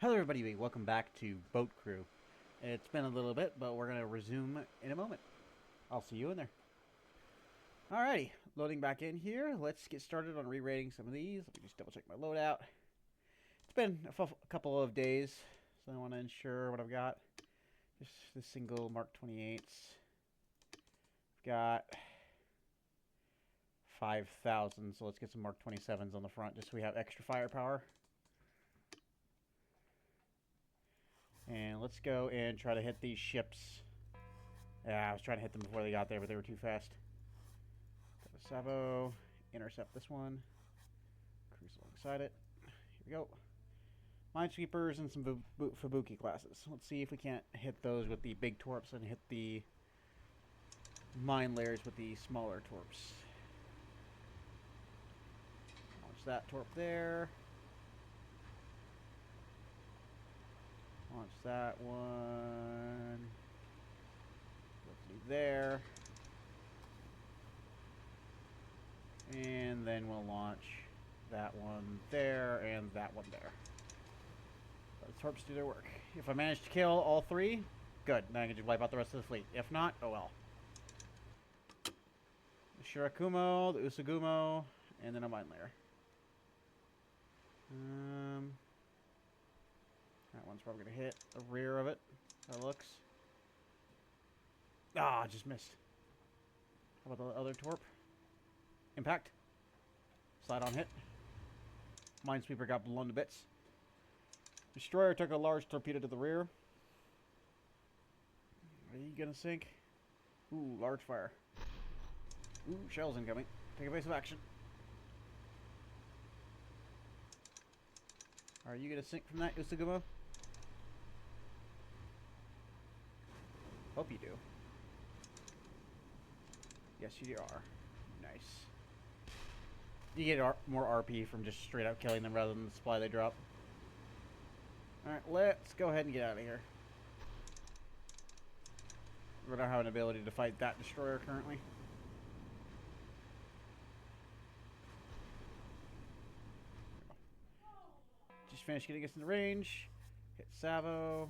Hello everybody, welcome back to Boat Crew. It's been a little bit, but we're going to resume in a moment. I'll see you in there. Alrighty, loading back in here. Let's get started on re-rating some of these. Let me just double check my loadout. It's been a couple of days, so I want to ensure what I've got. Just the single Mark 28s. I've got 5,000, so let's get some Mark 27s on the front just so we have extra firepower. And let's go and try to hit these ships. Yeah, I was trying to hit them before they got there, but they were too fast. Savo, intercept this one. Cruise alongside it. Here we go. Minesweepers and some Fubuki classes. Let's see if we can't hit those with the big torps and hit the mine layers with the smaller torps. Launch that torp there. Launch that one. Let's do there. And then we'll launch that one there and that one there. Let the torps do their work. If I manage to kill all three, good. Then I can just wipe out the rest of the fleet. If not, oh well. The Shirakumo, the Usagumo, and then a mine layer. That one's probably going to hit the rear of it. That looks. Ah, just missed. How about the other torp? Impact. Slide on hit. Minesweeper got blown to bits. Destroyer took a large torpedo to the rear. Are you going to sink? Ooh, large fire. Ooh, shells incoming. Take evasive action. Are you going to sink from that, Usagumo? Hope you do. Yes, you are. Nice. You get more RP from just straight up killing them rather than the supply they drop. Alright, let's go ahead and get out of here. We don't have an ability to fight that destroyer currently. Just finished getting us in the range. Hit Savo.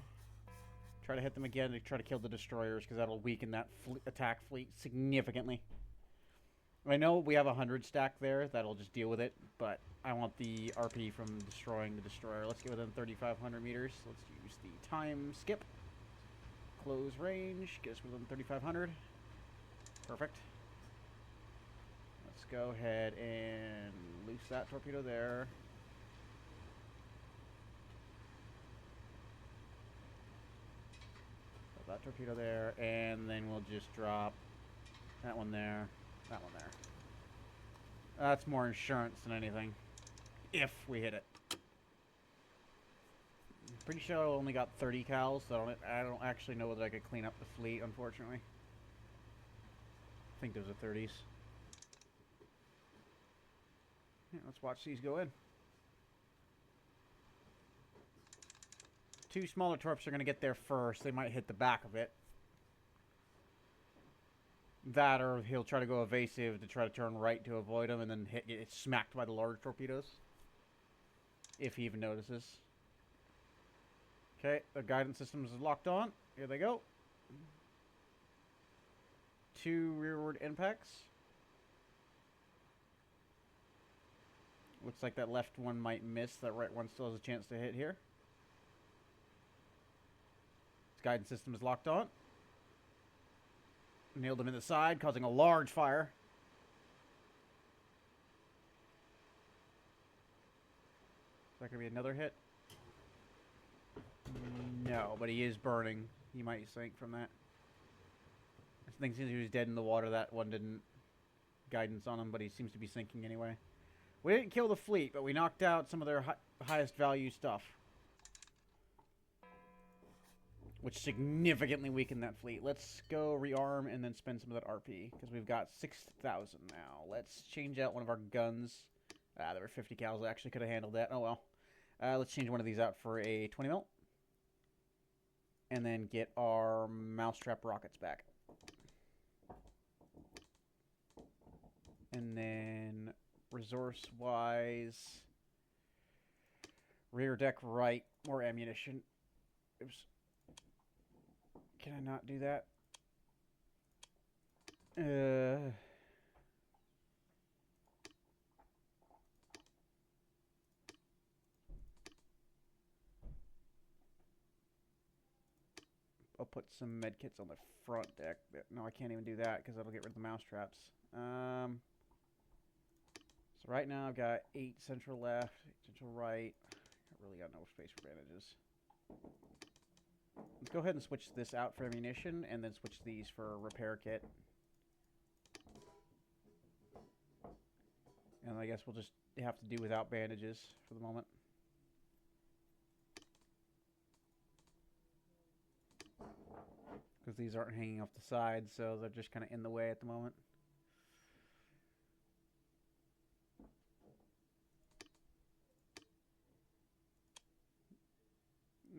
Try to hit them again to try to kill the destroyers because that'll weaken that attack fleet significantly. I know we have 100 stack there. That'll just deal with it, but I want the RP from destroying the destroyer. Let's get within 3,500 meters. Let's use the time skip. Close range. Get us within 3,500. Perfect. Let's go ahead and loose that torpedo there. That torpedo there, and then we'll just drop that one there, that one there. That's more insurance than anything, if we hit it. I'm pretty sure I only got 30 cals, so I don't actually know whether I could clean up the fleet, unfortunately. I think those are 30s. Yeah, let's watch these go in. Two smaller torps are going to get there first. They might hit the back of it. That, or he'll try to go evasive to try to turn right to avoid him and then get smacked by the large torpedoes. If he even notices. Okay, the guidance system is locked on. Here they go. Two rearward impacts. Looks like that left one might miss. That right one still has a chance to hit here. Guidance system is locked on. Nailed him in the side, causing a large fire. Is that going to be another hit? No, but he is burning. He might sink from that. I think since he was dead in the water, that one didn't guidance on him, but he seems to be sinking anyway. We didn't kill the fleet, but we knocked out some of their highest value stuff, which significantly weakened that fleet. Let's go rearm and then spend some of that RP, because we've got 6,000 now. Let's change out one of our guns. There were 50 cals. I actually could have handled that. Oh, well. Let's change one of these out for a 20 mil. And then get our mousetrap rockets back. And then, resource-wise, Rear deck right. More ammunition. Oops. Can I not do that? I'll put some med kits on the front deck. No, I can't even do that because that'll get rid of the mouse traps. So right now I've got 8 central left, 8 central right. I really got no space for bandages. Let's go ahead and switch this out for ammunition and then switch these for a repair kit. And I guess we'll just have to do without bandages for the moment. Because these aren't hanging off the sides, so they're just kind of in the way at the moment.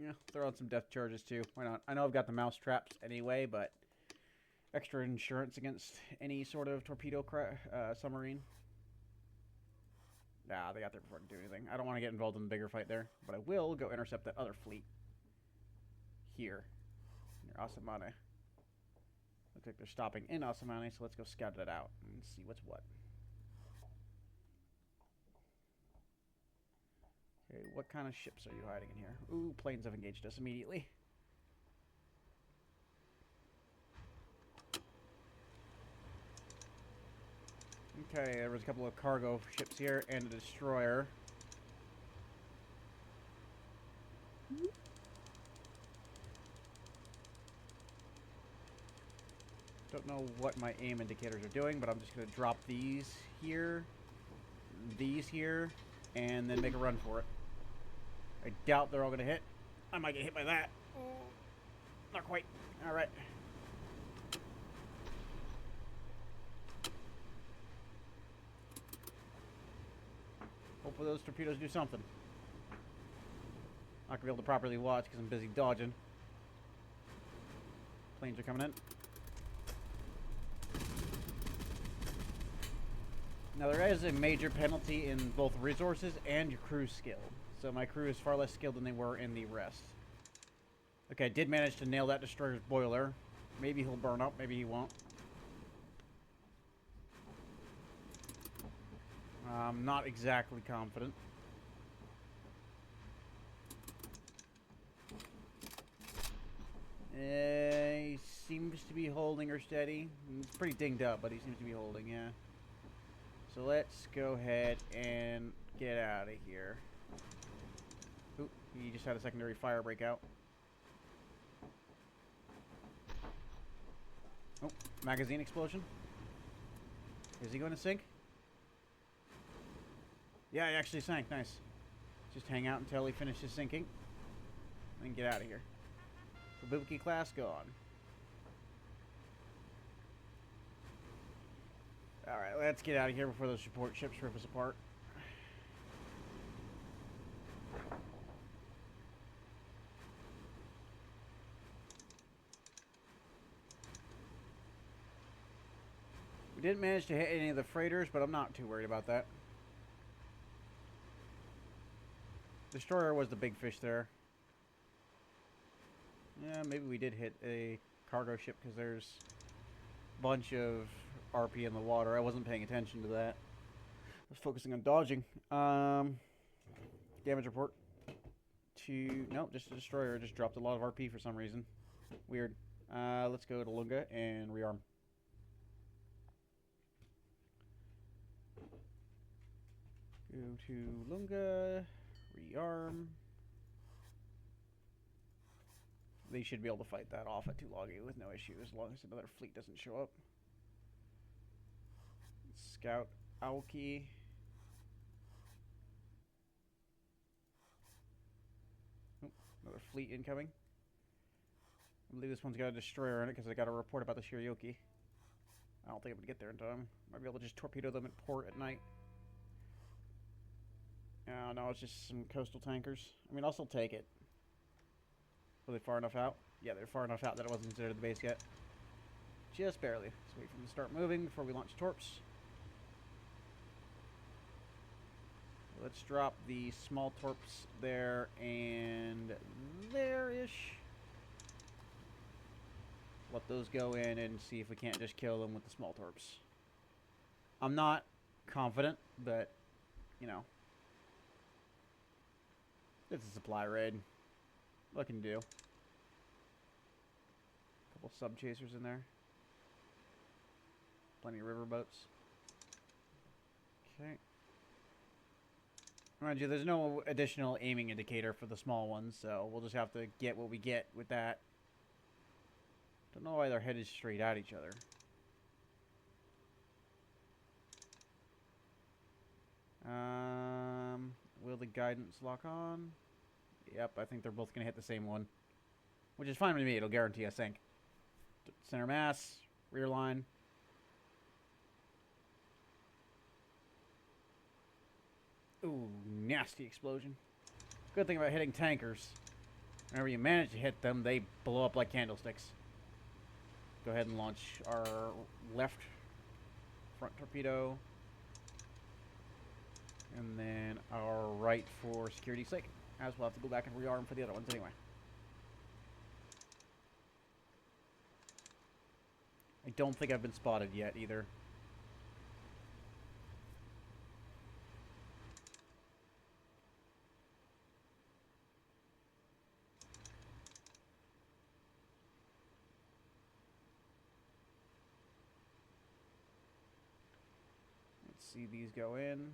Yeah, throw on some death charges too. Why not? I know I've got the mouse traps anyway, but extra insurance against any sort of torpedo submarine. Nah, they got there before I can do anything. I don't want to get involved in the bigger fight there, but I will go intercept that other fleet here near Asamane. Looks like they're stopping in Asamane, so let's go scout it out and see what's what. Okay, what kind of ships are you hiding in here? Ooh, planes have engaged us immediately. Okay, there was a couple of cargo ships here and a destroyer. Don't know what my aim indicators are doing, but I'm just going to drop these here, and then make a run for it. I doubt they're all going to hit. I might get hit by that. Not quite. All right. Hopefully those torpedoes do something. Not going to be able to properly watch because I'm busy dodging. Planes are coming in. Now there is a major penalty in both resources and your crew skill. So my crew is far less skilled than they were in the rest. Okay, I did manage to nail that destroyer's boiler. Maybe he'll burn up, maybe he won't. I'm not exactly confident. He seems to be holding her steady. He's pretty dinged up, but he seems to be holding, yeah. So let's go ahead and get out of here. Oop, he just had a secondary fire breakout. Oh, magazine explosion. Is he going to sink? Yeah, he actually sank. Nice. Just hang out until he finishes sinking. Then get out of here. Kabuki class gone. Alright, let's get out of here before those support ships rip us apart. We didn't manage to hit any of the freighters, but I'm not too worried about that. Destroyer was the big fish there. Yeah, maybe we did hit a cargo ship because there's a bunch of RP in the water. I wasn't paying attention to that. I was focusing on dodging. Damage report. Nope, just a destroyer. Just dropped a lot of RP for some reason. Weird. Let's go to Lunga and rearm. Go to Lunga. Rearm. They should be able to fight that off at Tulagi with no issue as long as another fleet doesn't show up. Scout Aoki. Oh, another fleet incoming. I believe this one's got a destroyer in it because I got a report about the Shirioki. I don't think I'm going to get there in time. Might be able to just torpedo them at port at night. Oh, no, it's just some coastal tankers. I mean, I'll still take it. Were they far enough out? Yeah, they're far enough out that it wasn't considered the base yet. Just barely. Let's wait for them to start moving before we launch torps. Let's drop the small torps there and there-ish. Let those go in and see if we can't just kill them with the small torps. I'm not confident, but, you know. It's a supply raid. What can do? Couple sub-chasers in there. Plenty of riverboats. Okay. Mind you, there's no additional aiming indicator for the small ones, so we'll just have to get what we get with that. Don't know why they're headed straight at each other. Will the guidance lock on? Yep, I think they're both going to hit the same one. Which is fine with me. It'll guarantee a sink. Center mass. Rear line. Ooh, nasty explosion. Good thing about hitting tankers. Whenever you manage to hit them, they blow up like candlesticks. Go ahead and launch our left front torpedo. And then our right for security's sake. As we'll have to go back and rearm for the other ones anyway. I don't think I've been spotted yet either. Let's see these go in.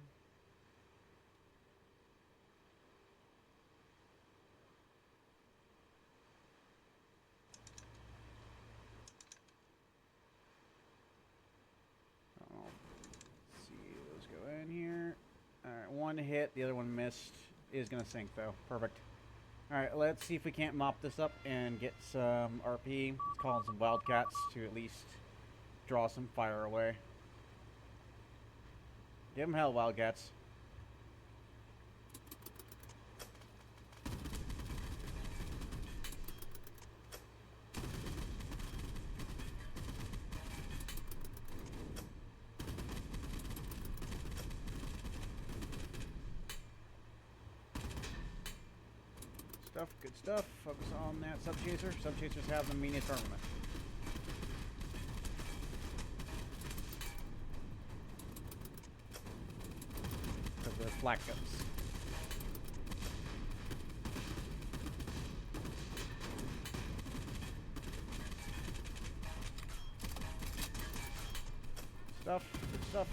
Alright, one hit, the other one missed. Is going to sink, though. Perfect. Alright, let's see if we can't mop this up and get some RP. Let's call in some Wildcats to at least draw some fire away. Give them hell, Wildcats. Good stuff. Focus on that sub-chaser. Sub-chasers have the meanest armament. Because they're flak guns. Stuff. Good stuff.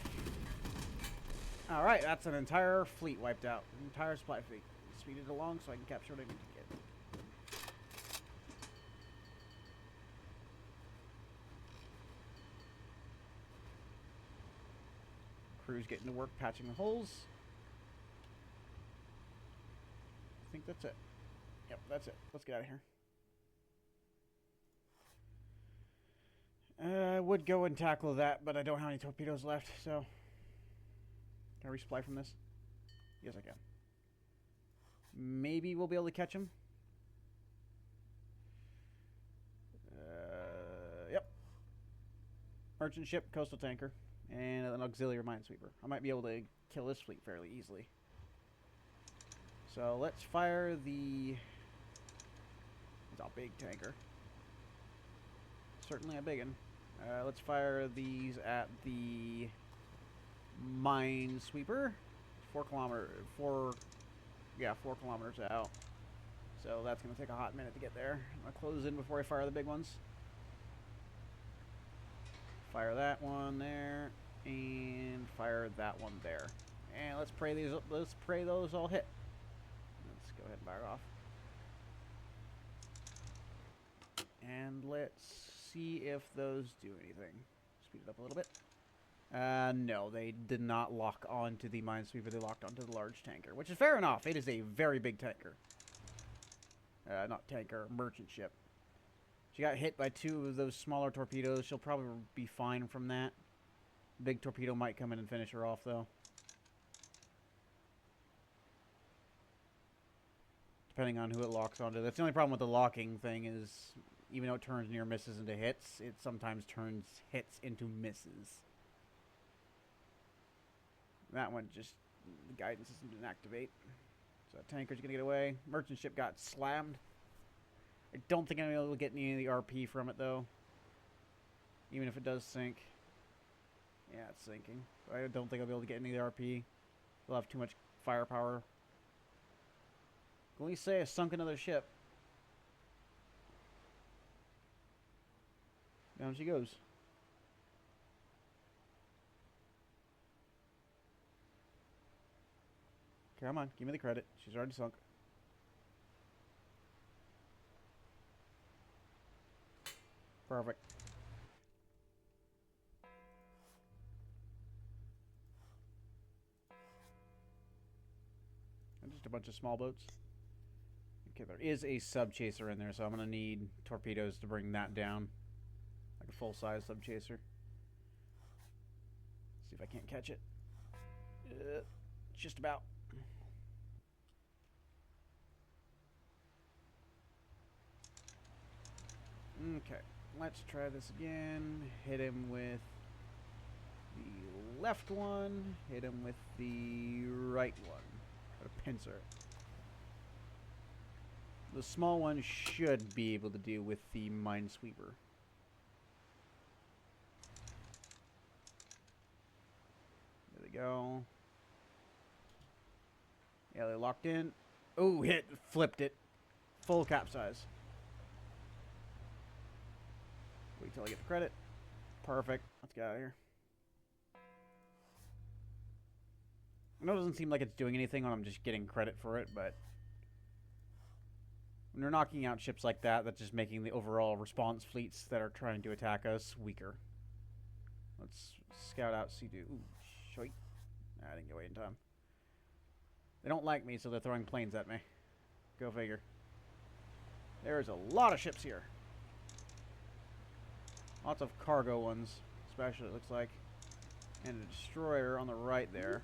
Alright, that's an entire fleet wiped out. An entire supply fleet. Speed it along so I can capture what I need to get. Crew's getting to work patching the holes. I think that's it. Yep, that's it. Let's get out of here. I would go and tackle that, but I don't have any torpedoes left, so... Can I resupply from this? Yes, I can. Maybe we'll be able to catch him. Yep. Merchant ship, coastal tanker, and an auxiliary minesweeper. I might be able to kill this fleet fairly easily. So let's fire the... It's a big tanker. Certainly a big one. Let's fire these at the minesweeper. 4 kilometers out. So that's going to take a hot minute to get there. I'm going to close in before I fire the big ones. Fire that one there, and fire that one there. And let's pray those all hit. Let's go ahead and back off. And let's see if those do anything. Speed it up a little bit. No, they did not lock onto the minesweeper. They locked onto the large tanker, which is fair enough. It is a very big tanker. Not tanker, merchant ship. She got hit by 2 of those smaller torpedoes. She'll probably be fine from that. Big torpedo might come in and finish her off, though. Depending on who it locks onto. That's the only problem with the locking thing is, even though it turns near misses into hits, it sometimes turns hits into misses. That one just The guidance system didn't activate. So that tanker's gonna get away. Merchant ship got slammed. I don't think I'm able to get any of the RP from it, though. Even if it does sink. Yeah, it's sinking. I don't think I'll be able to get any of the RP. We'll have too much firepower. Can we say I sunk another ship? Down she goes. Come on, give me the credit. She's already sunk. Perfect. And just a bunch of small boats. Okay, there is a sub chaser in there, so I'm gonna need torpedoes to bring that down. Like a full-size sub chaser. See if I can't catch it. Just about. Okay, let's try this again. Hit him with the left one. Hit him with the right one. Got a pincer. The small one should be able to deal with the minesweeper. There they go. Yeah, they locked in. Oh, hit. Flipped it. Full capsize. Wait till I get the credit. Perfect. Let's get out of here. I know it doesn't seem like it's doing anything when I'm just getting credit for it, but when you're knocking out ships like that, that's just making the overall response fleets that are trying to attack us weaker. Let's scout out Sea-Doo. Ooh, shoit. I didn't get away in time. They don't like me, so they're throwing planes at me. Go figure. There's a lot of ships here. Lots of cargo ones, especially, it looks like. And a destroyer on the right there.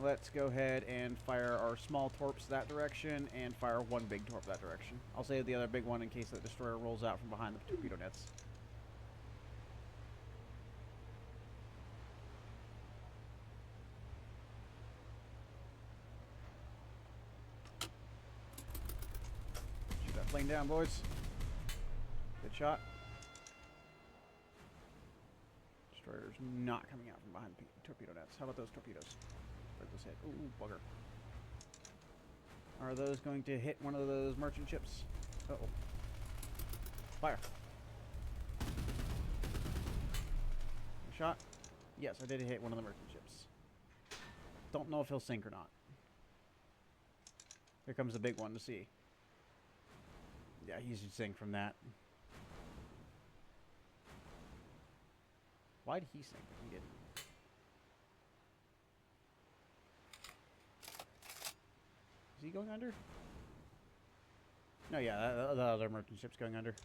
Let's go ahead and fire our small torps that direction and fire one big torp that direction. I'll save the other big one in case the destroyer rolls out from behind the torpedo nets. Shoot that plane down, boys. Good shot. Destroyer's not coming out from behind the torpedo nets. How about those torpedoes? Where'd those hit? Ooh, bugger. Are those going to hit one of those merchant ships? Uh-oh. Fire. Shot? Yes, I did hit one of the merchant ships. Don't know if he'll sink or not. Here comes the big one to see. Yeah, he should sink from that. Why'd he sink if he didn't? Is he going under? No, yeah, the other merchant ship's going under.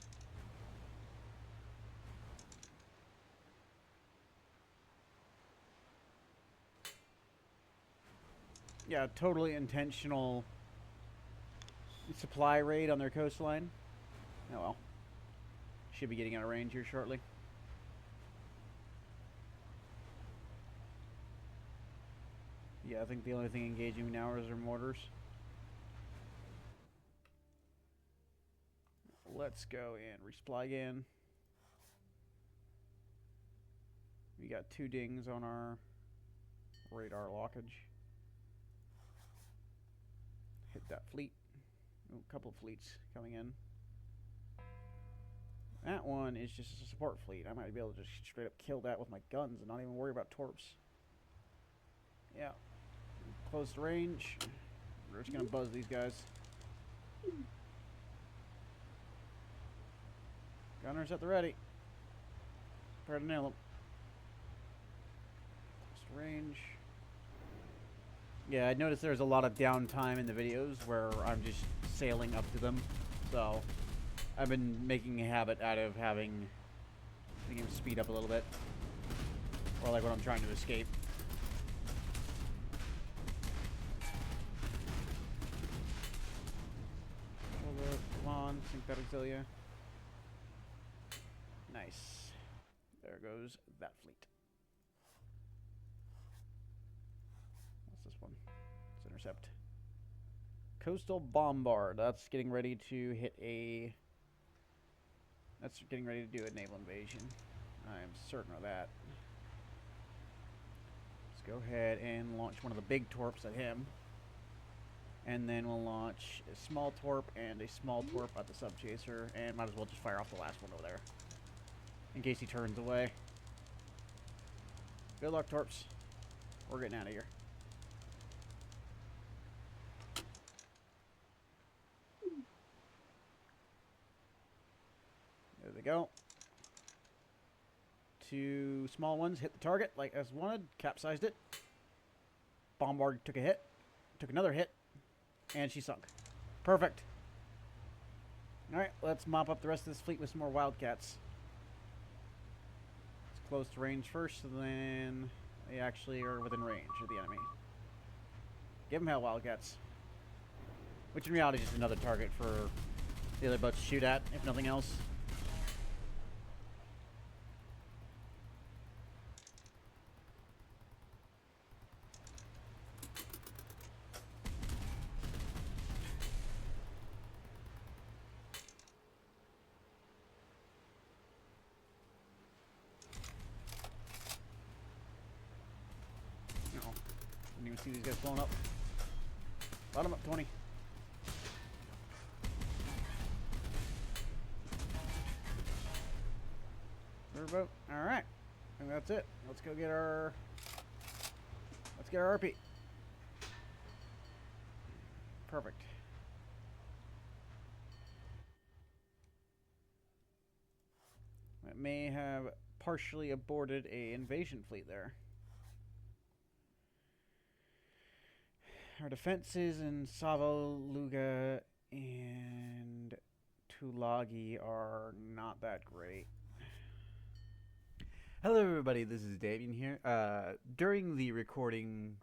Yeah, totally intentional supply raid on their coastline. Oh well. Should be getting out of range here shortly. Yeah, I think the only thing engaging me now is their mortars. Let's go and resupply again. We got 2 dings on our radar lockage. Hit that fleet. Ooh, a couple of fleets coming in. That one is just a support fleet. I might be able to just straight up kill that with my guns and not even worry about torps. Yeah. Close to range. We're just going to buzz these guys. Gunners at the ready. Prepare to nail them. Close to range. Yeah, I noticed there's a lot of downtime in the videos where I'm just sailing up to them. So, I've been making a habit out of having the game speed up a little bit. Or like when I'm trying to escape. Come on, sink that auxilia. Nice. There goes that fleet. intercept. Coastal Bombard. That's getting ready to hit a... That's getting ready to do a naval invasion. I'm certain of that. Let's go ahead and launch one of the big torps at him. And then we'll launch a small torp and a small torp at the subchaser. And might as well just fire off the last one over there, in case he turns away. Good luck, torps. We're getting out of here. There they go. 2 small ones hit the target like as wanted. Capsized it. Bombard took a hit. Took another hit. And she sunk. Perfect. Alright, let's mop up the rest of this fleet with some more Wildcats. Let's close to range first, and then they actually are within range of the enemy. Give them hell, Wildcats. Which in reality is just another target for the other boats to shoot at, if nothing else. Didn't even see these guys blowing up. Bottom up, 20. Riverboat. Alright. And that's it. Let's go get our... Let's get our RP. Perfect. That may have partially aborted a invasion fleet there. Our defenses in Savo, Luga, and Tulagi are not that great. Hello everybody, this is Damien here. During the recording,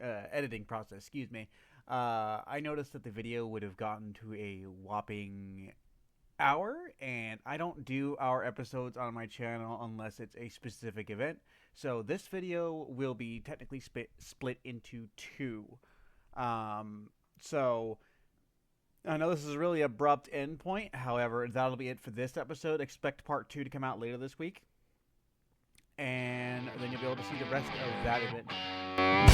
editing process, excuse me, I noticed that the video would have gotten to a whopping hour, and I don't do hour episodes on my channel unless it's a specific event. So this video will be technically split into 2. So I know this is a really abrupt end point. However, that'll be it for this episode. Expect part 2 to come out later this week. And then you'll be able to see the rest of that event.